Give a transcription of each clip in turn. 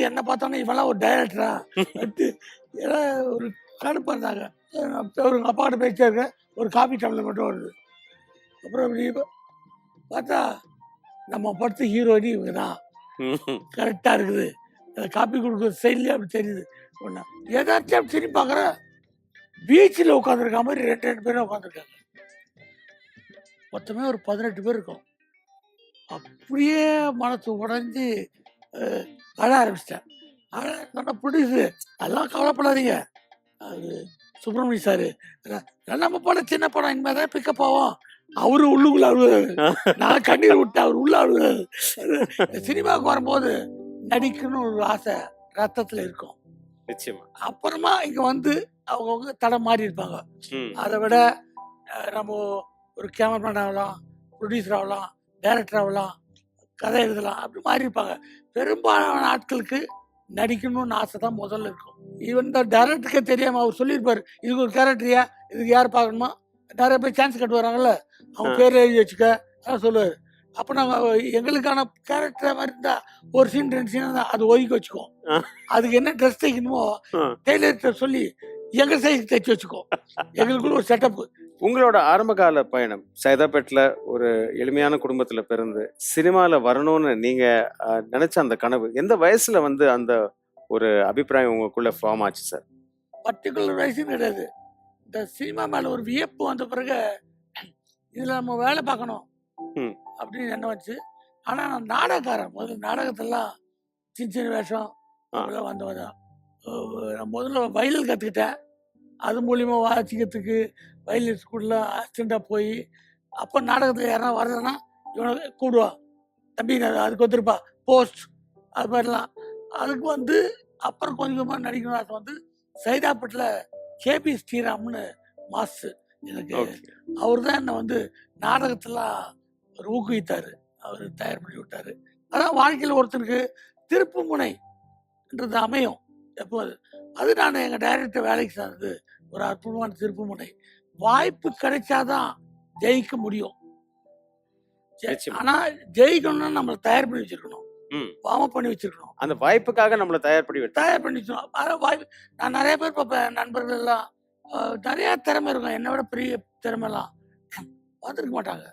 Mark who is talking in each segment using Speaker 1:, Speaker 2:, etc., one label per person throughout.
Speaker 1: என்ன பார்த்தோன்னா இவெல்லாம் ஒரு டைரக்டரா ஏன்னா ஒரு கடுப்பாக இருந்தாங்க. ஒரு அப்பா கிட்ட பேசிட்டே இருக்கேன், ஒரு காபி டம்ளர் மட்டும் வருது. அப்புறம் இப்படி பார்த்தா நம்ம படத்து ஹீரோயினி இவங்க தான், கரெக்டாக இருக்குது. அந்த காப்பி கொடுக்குற சைட்லேயே அப்படி தெரியுது. ஒன்றா ஏதாச்சும் அப்படி திரும்பி பார்க்குறேன், பீச்சில் உட்காந்துருக்க மாதிரி ரெண்டு பேரும் உட்காந்துருக்காங்க. மொத்தமே ஒரு 18 பேர் இருக்கும். அப்படியே மனசு உடஞ்சி அழ ஆரம்பிச்சிட்டேன். அழ சொன்ன ப்ரொடியூசரு, அதெல்லாம் கவலைப்படாதீங்க, அது சுப்பிரமணியம் சார் நம்ம படம் சின்ன படம், இனிமேல் தான் பிக்கப் ஆகும். அவரு உள்ளுக்குள்ள அழுகுறாரு, நான் கண்ணீர் விட்டேன், அவர் உள்ள அழுகுறாரு. சினிமாவுக்கு வரும்போது நடிக்கணும்னு ஒரு ஆசை ரத்தத்தில் இருக்கும்.
Speaker 2: நிச்சயமா.
Speaker 1: அப்புறமா இங்க வந்து அவங்கவுங்க தடம் மாறி இருப்பாங்க. அதை விட நம்ம ஒரு கேமராமேன் ஆகலாம், ப்ரொடியூசர் ஆகலாம், டைரக்டர் ஆகலாம், கதை எழுதலாம், அப்படி மாறி இருப்பாங்க. பெரும்பாலான ஆட்களுக்கு நடிக்கணும்னு ஆசை தான் முதல்ல இருக்கும். ஈவன் தான் டைரக்டருக்கே தெரியாமல் அவர் சொல்லியிருப்பார், இதுக்கு ஒரு கேரக்டரியா, இதுக்கு யார் பார்க்கணுமா, நிறைய பேர் சான்ஸ் கட்டு வராங்கல்ல, அவங்க பேர் எழுதி வச்சுக்க சொல்லுவார். அப்போ நாங்கள் எங்களுக்கான கேரக்டர் மாதிரி இருந்தால் ஒரு சீன் 2 சீன் தான் அது ஒதுக்கி வச்சுக்குவோம். அதுக்கு என்ன ட்ரெஸ் தைக்கணுமோ டெய்லர்கிட்ட சொல்லி எங்கள் சைஸ் தைச்சி வச்சுக்குவோம். எங்களுக்குள்ள ஒரு செட்டப்பு.
Speaker 2: உங்களோட ஆரம்பகால பயணம் சைதாப்பேட்டில் ஒரு எளிமையான குடும்பத்தில் பிறந்து சினிமாவில் வரணும்னு நீங்கள் நினச்ச அந்த கனவு எந்த வயசில் வந்து அந்த ஒரு அபிப்பிராயம் உங்களுக்குள்ள ஃபார்ம் ஆச்சு சார்?
Speaker 1: பர்டிகுலர் வயசுன்னு கிடையாது. இந்த சினிமா மேலே ஒரு வியப்பு வந்த பிறகு இதில் நம்ம வேலை பார்க்கணும் அப்படின்னு என்ன வச்சு. ஆனால் நான் நாடகக்காரன், முதல்ல நாடகத்தெல்லாம் சின்ன சின்ன வேஷம் அதெல்லாம் வந்தவன் தான். நான் முதல்ல வயலில் கற்றுக்கிட்டேன். அது மூலிமா வாசிக்கிறதுக்கு வயலின் ஸ்கூலில் அசிஸ்டண்ட்டாக போய், அப்போ நாடகத்தில் யாரா வரதுன்னா இவனை கூடுவா, தம்பி அதுக்கு வந்துருப்பா போஸ்ட், அது மாதிரிலாம். அதுக்கு வந்து அப்புறம் கொஞ்சம் கொஞ்சமாக நடிக்கணும் ஆசை வந்து சைதாப்பேட்டில் கேபி ஸ்ரீராம்னு மாஸ்டர் எனக்கு, அவர் தான் என்னை வந்து நாடகத்தெல்லாம் ஒரு ஊக்குவித்தார், அவர் தயார் பண்ணி விட்டார். அதான் வாழ்க்கையில் ஒருத்தருக்கு திருப்பு முனைன்றது அமையும் எப்போது. அது நான் எங்கள் டைரக்டர் வேலைக்கு சார்ந்தது ஒரு அற்புதமான திருப்பு முனை. வாய்ப்பு கிடைச்சாதான் ஜெயிக்க முடியும். ஆனா ஜெயிக்கணும்னா நம்மளை தயார் பண்ணி வச்சிருக்கணும், வார்ம் பண்ணி வச்சிருக்கணும்.
Speaker 2: அந்த வாய்ப்புக்காக நம்மளை தயார் பண்ணி
Speaker 1: வச்சிருக்கணும். அதான் வாய்ப்பு. நான் நிறைய பேர் பார்ப்பேன், நண்பர்கள் எல்லாம் நிறைய திறமை இருக்கும், என்னை விட பெரிய திறமைலாம் பார்த்துருக்க மாட்டாங்க.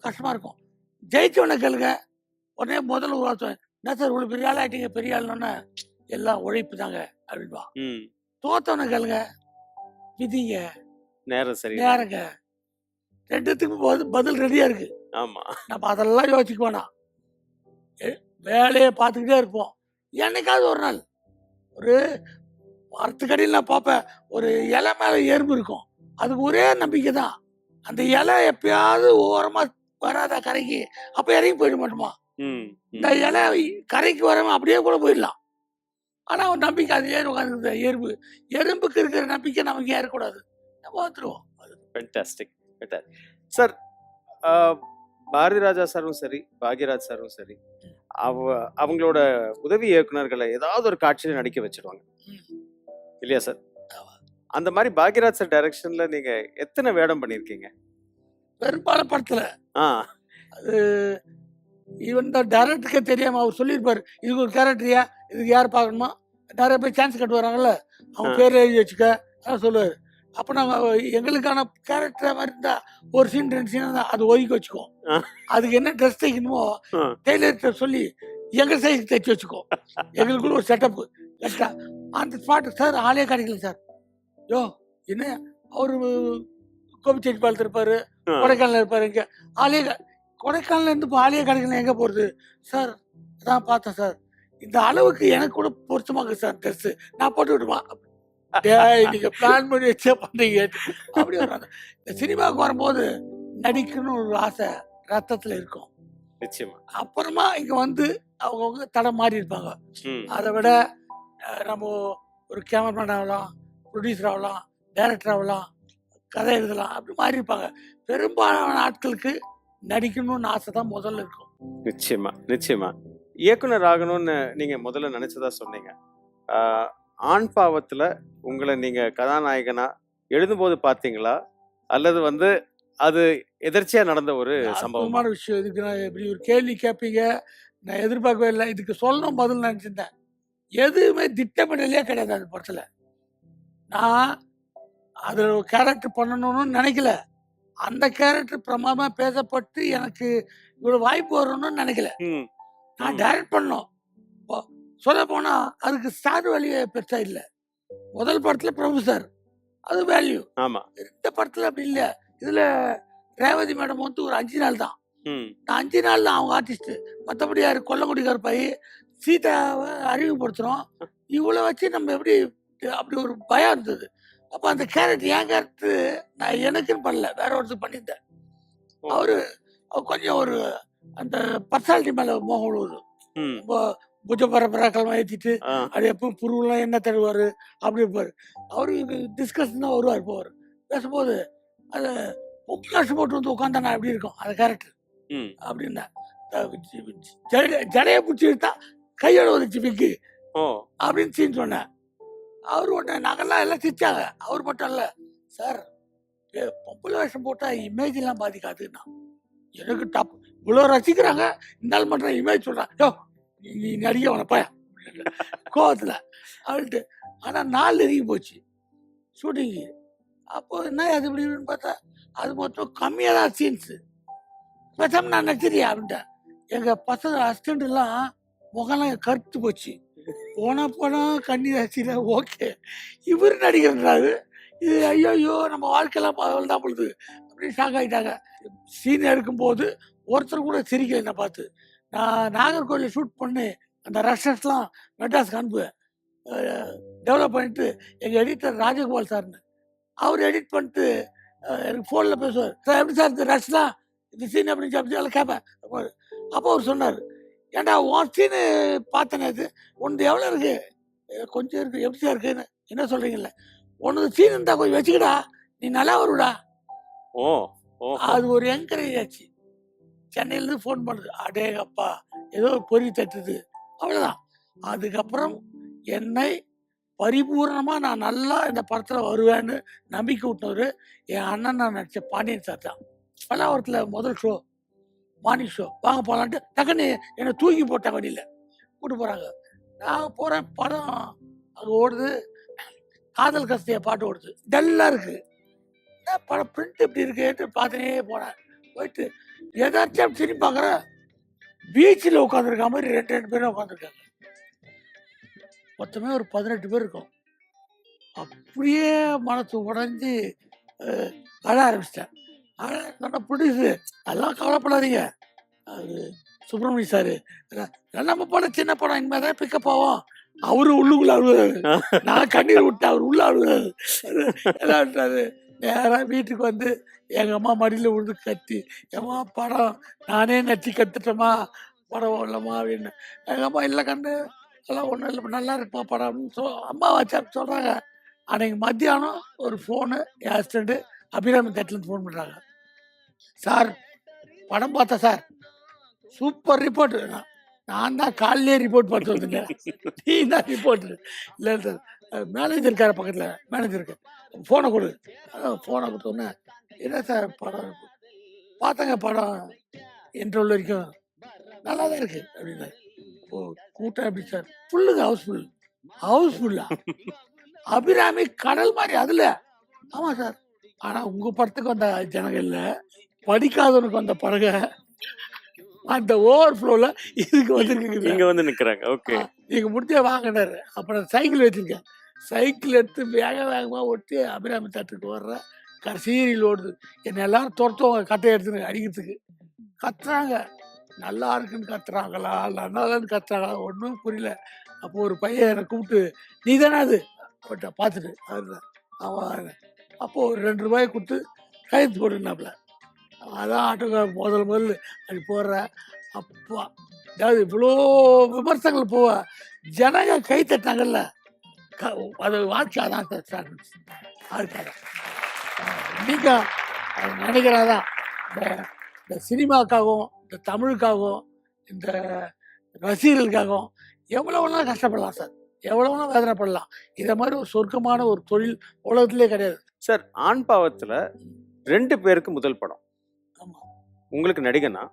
Speaker 1: கஷ்டமா இருக்கும். ஜெயிச்சவனை கேளுங்க, உடனே முதல்ல உருவாக்குவேன், என்ன சார் இவ்வளோ பெரிய ஆள் ஆகிட்டீங்க, பெரிய ஆளுன்னு, எல்லாம் உழைப்பு தாங்க அப்படின்பா. தோத்தவனை கேளுங்க, விதிங்க,
Speaker 2: நேரம் சரி,
Speaker 1: நேரங்க, ரெண்டுத்துக்கும் பதில் ரெடியா இருக்கு.
Speaker 2: ஆமா,
Speaker 1: நம்ம அதெல்லாம் யோசிக்க வேணாம், வேலையை பார்த்துக்கிட்டே இருப்போம். என்னைக்காவது ஒரு நாள் ஒரு மரத்துக்கடியில் நான் பார்ப்பேன், ஒரு இலை மேலே எறும்பு இருக்கும், அதுக்கு ஒரே நம்பிக்கை தான், அந்த இலை எப்பயாவது ஓரமா வராதா கரைக்கு, அப்ப இறங்கி போயிட மாட்டோமா. இந்த இலை கரைக்கு வராம அப்படியே கூட போயிடலாம். ஆனா ஒரு நம்பிக்கை அது ஏறி உட்காந்து எறும்பு, எறும்புக்கு இருக்கிற நம்பிக்கை நமக்கு ஏறக்கூடாது, நம்ம வந்துருவோம்.
Speaker 2: சார், பாரதி ராஜா சாரும் சரி, பாக்யராஜ் சாரும் சரி, அவங்களோட உதவி இயக்குனர்களை ஏதாவது ஒரு காட்சியில நடிக்க வச்சிருவாங்க இல்லையா சார்? அந்த மாதிரி பாக்யராஜ் சார் டைரக்ஷன்ல நீங்க எத்தனை வேடம் பண்ணிருக்கீங்க?
Speaker 1: பெரும்பாலும் படத்துல. அது ஈவன் தான் டைரக்டருக்கே தெரியாம அவர் சொல்லியிருப்பாரு, இதுக்கு ஒரு கேரக்டரியா, இதுக்கு யார் பார்க்கணுமா, நிறைய பேர் சான்ஸ் கட்டு வராங்கல்ல, அவங்க பேர் எழுதி வச்சுக்க சொல்லுவார். அப்போ நாங்கள் எங்களுக்கான கேரக்டர் மாதிரி இருந்தால் ஒரு சீன் 2 சீன் தான் அது ஒதுக்கி வச்சுக்குவோம். அதுக்கு என்ன ட்ரெஸ் தைக்கணுமோ டெய்லர்கிட்ட சொல்லி எங்கள் சைஸ் தைச்சி வச்சுக்குவோம். எங்களுக்குள்ள ஒரு செட்டப்பு கரெக்டாக அந்த ஸ்பாட்டு. சார் ஆளே கிடைக்கல சார், யோ என்ன அவர் கோபிச்செட்டிப்பாளையத்தில் இருப்பார், கொடைக்கானல் இருப்பார், இங்கே ஆளே கொடைக்கானல் இருந்து இப்போ ஆளே கிடைக்கல, எங்கே போகிறது சார்? அதான் பார்த்தேன் சார், இந்த அளவுக்கு எனக்கு கூட பொருத்தமாக சார் ட்ரெஸ்ஸு, நான் போட்டு விடுமா, நீங்க பிளான் பண்ணி வச்சே பண்ணீங்க அப்படி வர்றாங்க. இந்த சினிமாவுக்கு வரும்போது நடிக்கணும்னு ஒரு ஆசை ரத்தத்துல இருக்கும். அப்புறமா இங்க வந்து அவங்கவுங்க தடம் மாறி இருப்பாங்க. அதை விட நம்ம ஒரு கேமராமேன் ஆகலாம், ப்ரொடியூசர் ஆகலாம், டைரக்டர் ஆகலாம், கதை எழுதலாம், அப்படி மாறி இருப்பாங்க. பெரும்பாலான ஆட்களுக்கு நடிக்கணும்னு ஆசை தான் முதல்ல இருக்கும்.
Speaker 2: நிச்சயமா நிச்சயமா. இயக்குனர் ஆகணும்னு நீங்க முதல்ல நினைச்சதா சொன்னீங்க. ஆண் பாவத்துல உங்களை நீங்க கதாநாயகனா எழுதும்போது பாத்தீங்களா, அல்லது வந்து அது எதிர்ச்சியா நடந்த ஒரு சம்பவமான
Speaker 1: விஷயம்? இதுக்கு நான் இப்படி ஒரு கேள்வி கேட்பீங்க நான் எதிர்பார்க்கவே இல்லை. இதுக்கு சொல்லணும் பதில் நினைச்சிருந்தேன். எதுவுமே திட்டமிடலே கிடையாது அந்த படத்தில். நான் அதில் ஒரு கேரக்டர் பண்ணணும்னு நினைக்கல. அந்த கேரக்டர் பிரமாதமாக பேசப்பட்டு எனக்கு இவ்வளோ வாய்ப்பு வரணும்னு நினைக்கல. நான் டைரக்ட் பண்ணோம். சொல்ல போனால் அதுக்கு ஸ்டார் வேல்யூ பெருசா இல்லை. முதல் படத்தில் பிரபு சார், அது வேல்யூ.
Speaker 2: ஆமாம்.
Speaker 1: இந்த படத்தில் அப்படி இல்லை. இதில் ரேவதி மேடம் வந்து ஒரு 5 நாள் தான். நான் 5 நாள் தான் அவங்க ஆர்டிஸ்ட். மற்றபடி யார் கொல்லங்குடி கருப்பாயி சீதாவை அறிமுகப்படுத்துகிறோம். இவ்வளோ வச்சு நம்ம எப்படி அப்படி ஒரு பயம் இருந்தது. அப்போ அந்த கேரக்டர் என் கேரக்டர் நான் எனக்குன்னு பண்ணல, வேற ஒருத்தர் பண்ணியிருந்தேன். அவர் கொஞ்சம் ஒரு அந்த பர்சனாலிட்டி மேலே மோகம் விழுவுது. இப்போ புஜ பரப்பராக்கெல்லாம் ஏற்றிட்டு அது எப்போ புருவெல்லாம் என்ன தருவார் அப்படி இருப்பார். அவருக்கு டிஸ்கஷன் தான் வருவார். போவார் பேசும்போது அது 30 வருஷம் போட்டு வந்து உட்காந்தா நான் எப்படி இருக்கும் அந்த கேரக்டர் அப்படின்னா, ஜடையை பிடிச்சி எடுத்தா கையோட வந்துச்சு பிக்கு அப்படின்னு சீன் சொன்னேன். அவர் ஒன்று நாங்கள்லாம் எல்லாம் சிரிச்சாங்க. அவர் மட்டும் இல்லை சார், பொம்பளை வேஷம் போட்டால் இமேஜ் எல்லாம் பாதிக்காதுன்னா எனக்கு டாப். இவ்வளோ ரசிக்கிறாங்க, இருந்தாலும் பண்ணுறேன் இமேஜ் சொல்கிறான். யோ நீ நடிக்க உனப்பா கோவத்தில் அப்படின்ட்டு. ஆனால் 4 நெருங்கி போச்சு ஷூட்டிங்கு. அப்போ என்ன அது இப்படின்னு பார்த்தா அது மொத்தம் கம்மியாக தான் சீன்ஸு. பேசாமல் நான் நடிச்சிரியா அப்படின்ட்டேன். எங்கள் பசங்க அசிஸ்டண்ட்லாம் முகம்லாம் கருத்து போச்சு. போனால் கண்ணி நடிச்சில ஓகே, இவர் நடிக்கிறன்றாரு. இது ஐயோ நம்ம வாழ்க்கையெல்லாம் அவள் தான் பொழுது அப்படின்னு ஷாக் ஆகிட்டாங்க. சீன் எடுக்கும்போது ஒருத்தர் கூட சிரிக்கல என்னை பார்த்து. நான் நாகர்கோவிலில் ஷூட் பண்ணி அந்த ரஷ்டர்ஸ்லாம் மெட்ராஸ்க்கு அனுப்புவேன். டெவலப் பண்ணிட்டு எங்கள் எடிட்டர் ராஜகோபால் சார்னு அவர் எடிட் பண்ணிட்டு எனக்கு ஃபோனில் பேசுவார். சார் எப்படி சார் இந்த ரஷ்லாம் இந்த சீன் அப்படின்னு சொல்லி கேட்பேன். அப்போ அவர் சொன்னார், ஏன்டா உன் சீனு பார்த்தேனே, இது ஒன்று எவ்வளோ இருக்குது, கொஞ்சம் இருக்குது, எப்படி சார் இருக்குன்னு என்ன சொல்கிறீங்கல்ல, ஒன்று சீன் இருந்தால் கொஞ்சம் வச்சுக்கடா, நீ நல்லா வருடா. அது ஒரு என்கரேஜ் ஆச்சு. சென்னையிலேருந்து ஃபோன் பண்ணுது, அடேங்கப்பா ஏதோ பொறி தட்டுது, அவ்வளோதான். அதுக்கப்புறம் என்னை பரிபூர்ணமாக நான் நல்லா இந்த படத்தில் வருவேன்னு நம்பிக்கை விட்டவர் என் அண்ணன் நான் நடித்த பாண்டியன் சார் தான். பல்லாவரத்தில் முதல் ஷோ மார்னிங் ஷோ வாங்க போகலான்ட்டு டக்குன்னு என்னை தூக்கி போட்ட வழியில் கூப்பிட்டு போகிறாங்க. நான் போகிறேன், படம் அங்கே ஓடுது, காதல் கஸ்திய பாட்டு ஓடுது, டல்லாக இருக்குது. என்ன படம் பிரிண்ட் இப்படி இருக்குன்னு பார்த்துனே போனேன். போயிட்டு ஏதாச்சும் திரும்பி பார்க்குறேன், பீச்சில் உட்காந்துருக்க மாதிரி 2 பேரும் உட்காந்துருக்காங்க. மொத்தமே ஒரு 18 பேர் இருக்கும். அப்படியே மனசு உடஞ்சி அழ ஆரம்பிச்சிட்டேன். நல்லா பிடிச்சி அதெல்லாம் கவலைப்படாதீங்க, அது சுப்பிரமணிய சார் நம்ம படம் சின்ன படம் இனிமேல் தான் பிக்கப் ஆகும். அவரு உள்ளுக்குள்ள அழுகுறாரு, நான் கண்ணீர் விட்டேன், அவர் உள்ள அழுகுறாரு. எல்லாம் நேராக வீட்டுக்கு வந்து எங்கள் அம்மா மடியில் விழுந்து கத்தி, ஏம்மா படம் நானே நச்சு கற்றுட்டேம்மா, படம் இல்லைம்மா அப்படின்னு. எங்கள் அம்மா இல்லை கண்டு அதெல்லாம் ஒன்றும் இல்லை, நல்லா இருக்குமா படம் அப்படின்னு அம்மா வச்சா சொல்கிறாங்க. அன்றைக்கி மத்தியானம் ஒரு ஃபோனு என் அசிஸ்டண்ட்டு அபிராமி தேட்டர்லேருந்து ஃபோன் பண்ணுறாங்க. சார் படம் பார்த்தேன் சார், சூப்பர் ரிப்போர்ட். நான் தான் காலையிலே ரிப்போர்ட் பார்த்து வந்துட்டேன், நீ தான் ரிப்போர்ட்டு. இல்லை சார், மேனேஜர் இருக்கார் பக்கத்தில், மேனேஜருக்கு ஃபோனை கொடு. அதான் ஃபோனை கொடுத்தோன்னே, என்ன சார் படம் பார்த்தங்க, படம் இன்டர்வல் வரைக்கும் நல்லா தான் இருக்குது அப்படின்னா. ஓ கூட்டம் எப்படி சார்? ஃபுல்லுங்க, ஹவுஸ்ஃபுல்லா. அபிராமி கடல் மாதிரி அதில். ஆமாம் சார், ஆனால் உங்கள் படத்துக்கு வந்த ஜனங்கள்ல படிக்காதவனுக்கு வந்த படங்க அந்த ஓவர் ஃப்ளோவில் இதுக்கு வந்துருக்கு,
Speaker 2: இங்கே வந்து நிற்கிறாங்க. ஓகே,
Speaker 1: நீங்கள் முடிஞ்ச வாங்கினாரு. அப்புறம் சைக்கிள் வச்சுருக்கேன், சைக்கிள் எடுத்து வேகமாக ஓட்டி அபிராமி தேட்டருக்கு வர்ற கடைசியில் ஓடுது. என்னை எல்லாரும் துரத்துவாங்க கட்டையை எடுத்துன்னு அடிக்கிறதுக்கு. கத்துறாங்க, நல்லா இருக்குன்னு கத்துறாங்களா நல்லான்னு கத்துறாங்களா ஒன்றும் புரியல. அப்போ ஒரு பையன் என்னை கூப்பிட்டு, நீ தானே அது பார்த்துட்டு அதுதான் அவன். அப்போது ஒரு 2 ரூபாயை கொடுத்து கையெழுத்து போட்டுனாப்புல. அதான் ஆட்டோகிராஃப் முதல்ல அப்படி போடுற. அப்பா அதாவது இவ்வளோ விமர்சனங்கள் போவ ஜனங்க கை தட்டாங்கல்ல, அது வாழ்க்கை அதான் சார். அதுக்காக இன்னைக்கும் நினைக்கிறாதான் இந்த சினிமாக்காகவும் இந்த தமிழுக்காகவும் இந்த ரசிகர்களுக்காகவும் எவ்வளோனா கஷ்டப்படலாம் சார், எவ்வளோனா வேதனைப்படலாம். இதை மாதிரி ஒரு சொர்க்கமான ஒரு தொழில் உலகத்திலே கிடையாது
Speaker 2: சார். ஆண் பாவத்தில் 2 பேருக்கு முதல் படம்.
Speaker 1: ஆமாம்,
Speaker 2: உங்களுக்கு நடிகனா,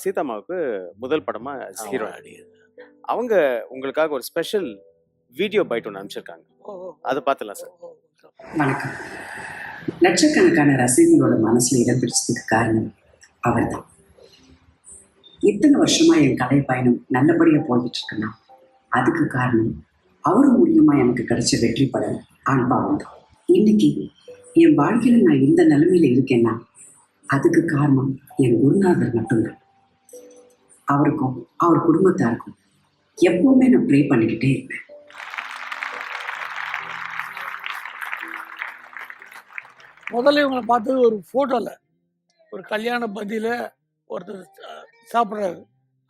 Speaker 2: சீதாமாவுக்கு முதல் படமா ஹீரோ. அவங்க உங்களுக்காக ஒரு ஸ்பெஷல் வீடியோ பைட் ஒன்று அனுப்பிச்சிருக்காங்க.
Speaker 1: ஓ, ஓ,
Speaker 2: அதை பார்த்துலாம் சார்.
Speaker 1: ஓ, ஓ.
Speaker 3: வணக்கம். லட்சக்கணக்கான ரசிகர்களோட மனசுல இடம் பிடிச்சதுக்கு காரணம் அவர்தான். இத்தனை வருஷமா என் கலை பயணம் நல்லபடியா போயிட்டு இருக்குன்னா அதுக்கு காரணம் அவரு மூலியமா எனக்கு கிடைச்ச வெற்றி படம் ஆண்பாவம் தான். இன்னைக்கு என் வாழ்க்கையில நான் இந்த நிலைமையில இருக்கேன்னா அதுக்கு காரணம் என் குருநாதர் மட்டும்தான். அவருக்கும் அவர் குடும்பத்தாருக்கும் எப்பவுமே நான் ப்ரே பண்ணிக்கிட்டே இருப்பேன்.
Speaker 1: முதல்ல இவங்களை பார்த்தது ஒரு ஃபோட்டோவில், ஒரு கல்யாண பந்தியில் ஒருத்தர் சாப்பிட்றாரு.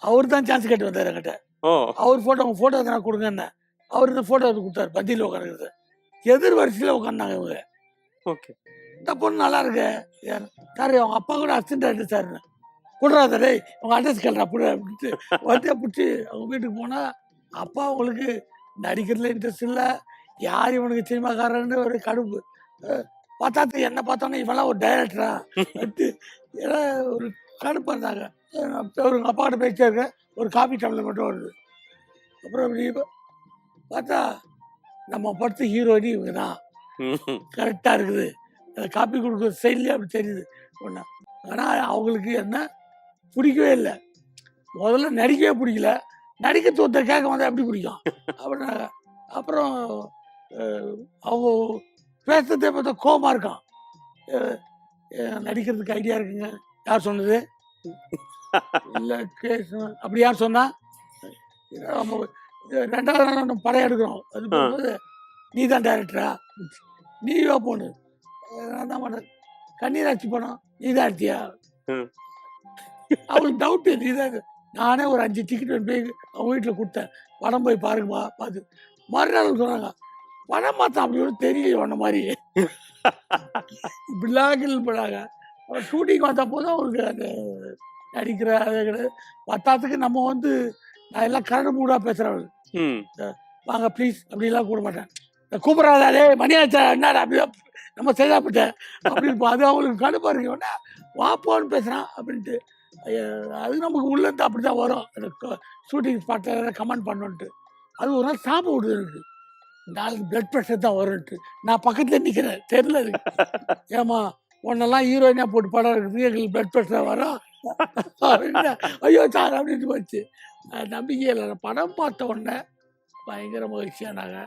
Speaker 1: அவர் தான் சான்ஸ் கேட்டு வந்தார் என்கிட்ட.
Speaker 2: ஓ,
Speaker 1: அவர் ஃபோட்டோ உங்கள் ஃபோட்டோ எதனா கொடுங்கன்னு அவர் இந்த ஃபோட்டோ எடுத்து கொடுத்தாரு. பந்தியில் உட்காந்துருக்குது. எதிர் வரிசையில் உட்காந்தாங்க இவங்க.
Speaker 2: ஓகே.
Speaker 1: இந்த பொண்ணு நல்லா இருக்கு சார், அவங்க அப்பா கூட அசிஸ்டன்ட் ஆகிட்டு சார் கொடுறாத டேய் அவங்க அட்ரஸ் கேள்றா அப்படி அப்படின்ட்டு வண்டியை பிடிச்சி அவங்க வீட்டுக்கு போனால் அப்பா அவங்களுக்கு நடிக்கிறதுல இன்ட்ரெஸ்ட் இல்லை. யார் இவனுக்கு சினிமாக்காரன்னு ஒரு கடுப்பு. பார்த்தாத்து என்ன பார்த்தோன்னே இவெல்லாம் ஒரு டைரக்டரா ஏன்னா ஒரு கடுப்பாக இருந்தாங்க. ஒரு அப்பா கிட்ட பேசிட்டே இருக்கேன். ஒரு காபி டம்ளர் மட்டும் வருது. அப்புறம் இப்படி பார்த்தா நம்ம படுத்த ஹீரோயினி இவங்க தான். கரெக்டாக இருக்குது. அந்த காப்பி கொடுக்குற சைட்லேயே அப்படி தெரியுது ஒன்றா. ஆனால் அவங்களுக்கு என்ன பிடிக்கவே இல்லை. முதல்ல நடிக்கவே பிடிக்கல. நடிக்க தோத்த கேட்க வந்தால் எப்படி பிடிக்கும் அப்படின்னாங்க. அப்புறம் அவங்க பேசுறதே பார்த்தா கோபமாக இருக்கான். நடிக்கிறதுக்கு ஐடியா இருக்குங்க. யார் சொன்னது? இல்லை கேஸ் அப்படி யார் சொன்னா? நம்ம 2வது நாள் நம்ம படம் எடுக்கிறோம். அது போகும்போது நீ தான் டைரக்டரா? நீவா போனு நான் தான் பண்ண. கண்ணீராட்சி படம் நீ தான் எடுத்தியா? அவளுக்கு டவுட்டு நீ தான். நானே ஒரு 5 டிக்கெட் போய் அவங்க வீட்டில் கொடுத்தேன். படம் போய் பாருங்கம்மா பார்த்து. மறுநாள் சொன்னாங்க படம் பார்த்தா அப்படி ஒன்றும் தெரியல ஒன்ன மாதிரி. இப்படிலாம் கில் பண்ணாங்க. ஷூட்டிங் வந்த போது அவருக்கு அந்த நடிக்கிற அது கிடையாது. பத்தாத்துக்கு நம்ம வந்து நான் எல்லாம் கரடு மூடாக பேசுகிறவள். வாங்க ப்ளீஸ் அப்படிலாம் கூட மாட்டேன். கூப்பிட்றாதே மணியாச்சா என்னடா அப்படி நம்ம செய்தாப்பட்டேன் அப்படின்னு அது அவங்களுக்கு கடுப்பாக இருக்கோன்னா வாப்போன்னு பேசுகிறான் அப்படின்ட்டு. அது நமக்கு உள்ளேருந்து அப்படி தான் வரும். எனக்கு ஷூட்டிங் ஸ்பாட்டில் கமெண்ட் பண்ணோன்ட்டு அது ஒரு நாள் சாப்பிட விடுது. எனக்கு நாளைக்கு பிளட் ப்ரெஷர் தான் வரும்ன்ட்டு நான் பக்கத்தில் நிற்கிறேன். தெரியல ஏமா ஒன்னெல்லாம் ஹீரோயினாக போட்டு படம் இருக்குது எங்களுக்கு பிளட் ப்ரெஷர் வரும் அப்படின்னா ஐயோ சார் அப்படின்ட்டு போச்சு. நம்பிக்கை இல்லை. படம் பார்த்த உடனே பயங்கர மகிழ்ச்சியானாங்க.